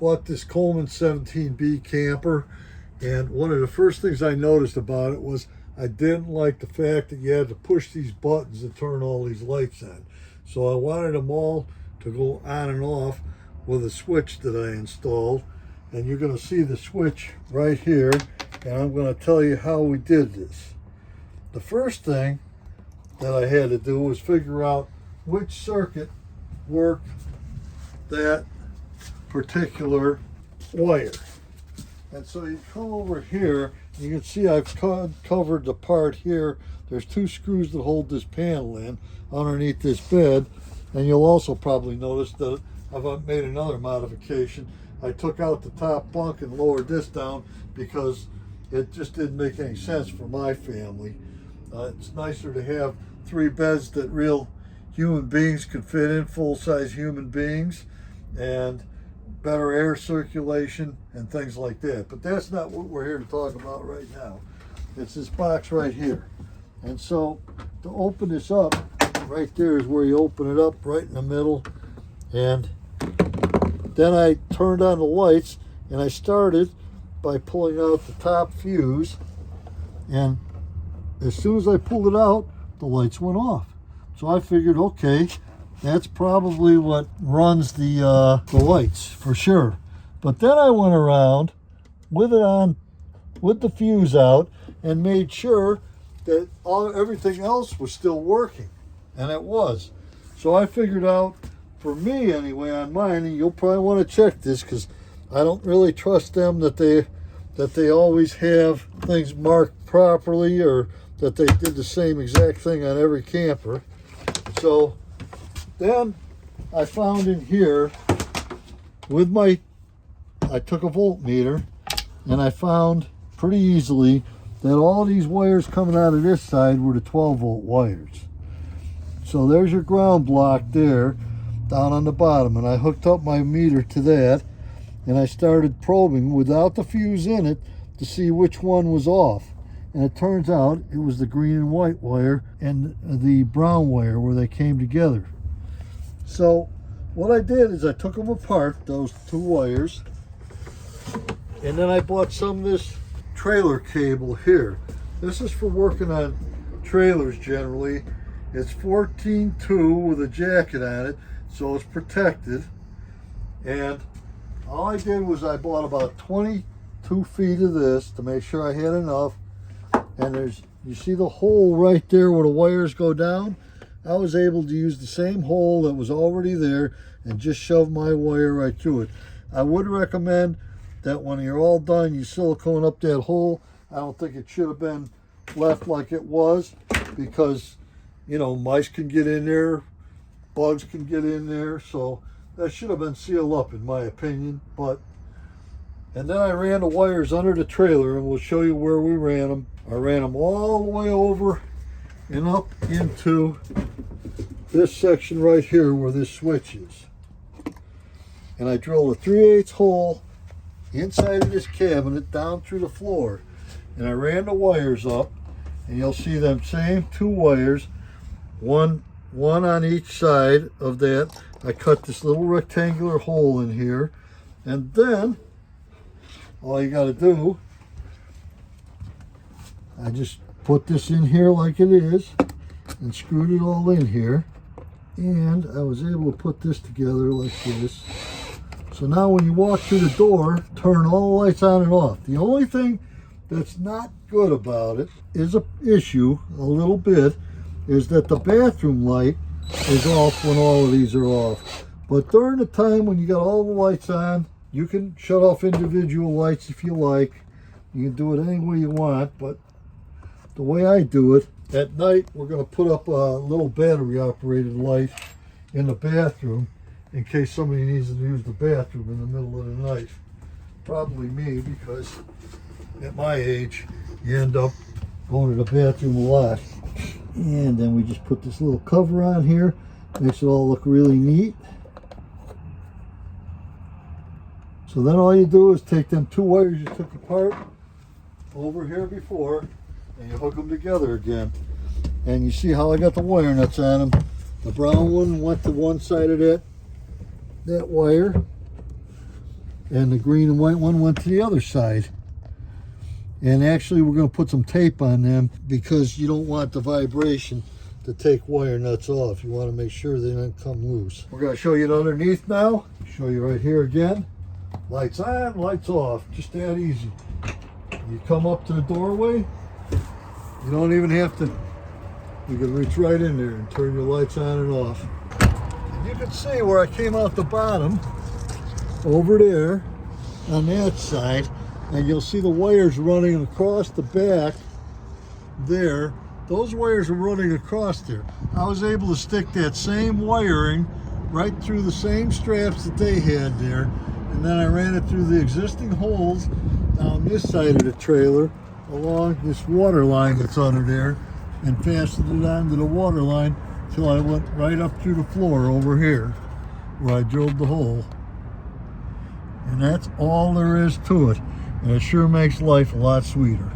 bought this Coleman 17B camper, and one of the first things I noticed about it was I didn't like the fact that you had to push these buttons to turn all these lights on. So I wanted them all to go on and off with a switch that I installed. And you're going to see the switch right here, and I'm going to tell you how we did this. The first thing that I had to do was figure out which circuit worked that particular wire. And so you come over here, you can see I've covered the part here. There's two screws that hold this panel in underneath this bed, and you'll also probably notice that I've made another modification. I took out the top bunk and lowered this down because it just didn't make any sense for my family. It's nicer to have three beds that real human beings could fit in, full-size human beings, and better air circulation and things like that. But that's not what we're here to talk about right now. It's this box right here. And so to open this up, right there is where you open it up, right in the middle. And then I turned on the lights, and I started by pulling out the top fuse, and as soon as I pulled it out, the lights went off. So I figured, okay, that's probably what runs the lights for sure. But then I went around with it on, with the fuse out, and made sure that everything else was still working, and it was. So I figured out, for me anyway, on mine, and you'll probably want to check this because I don't really trust them that they always have things marked properly, or that they did the same exact thing on every camper. So then I found in here with I took a voltmeter, and I found pretty easily that all these wires coming out of this side were the 12-volt wires. So there's your ground block there down on the bottom, and I hooked up my meter to that, and I started probing without the fuse in it to see which one was off. And it turns out it was the green and white wire and the brown wire where they came together. So what I did is I took them apart, those two wires, and then I bought some of this trailer cable here. This is for working on trailers generally. It's 14.2 with a jacket on it, so it's protected. And all I did was I bought about 22 feet of this to make sure I had enough. And you see the hole right there where the wires go down? I was able to use the same hole that was already there and just shove my wire right through it. I would recommend that when you're all done, you silicone up that hole. I don't think it should have been left like it was, because, you know, mice can get in there, bugs can get in there, so that should have been sealed up in my opinion. And then I ran the wires under the trailer, and we'll show you where we ran them. I ran them all the way over and up into this section right here where this switch is. And I drilled a 3/8 hole inside of this cabinet down through the floor. And I ran the wires up, and you'll see them same two wires, one on each side of that. I cut this little rectangular hole in here, and then all you got to do, I just put this in here like it is and screwed it all in here, and I was able to put this together like this. So now when you walk through the door, turn all the lights on and off. The only thing that's not good about it is a little bit, is that the bathroom light is off when all of these are off. But during the time when you got all the lights on, you can shut off individual lights if you like. You can do it any way you want, but the way I do it, at night we're going to put up a little battery operated light in the bathroom in case somebody needs to use the bathroom in the middle of the night. Probably me, because at my age you end up going to the bathroom a lot. And then we just put this little cover on here, makes it all look really neat. So then all you do is take them two wires you took apart over here before, and you hook them together again. And you see how I got the wire nuts on them. The brown one went to one side of that wire, and the green and white one went to the other side. And actually we're going to put some tape on them because you don't want the vibration to take wire nuts off. You want to make sure they don't come loose. We're going to show you the underneath now. Show you right here again. Lights on, lights off. Just that easy. You come up to the doorway. You don't even have to. You can reach right in there and turn your lights on and off. And you can see where I came out the bottom over there on that side. And you'll see the wires running across the back there. Those wires are running across there. I was able to stick that same wiring right through the same straps that they had there. And then I ran it through the existing holes down this side of the trailer along this water line that's under there and fastened it onto the water line till I went right up through the floor over here where I drilled the hole. And that's all there is to it. And it sure makes life a lot sweeter.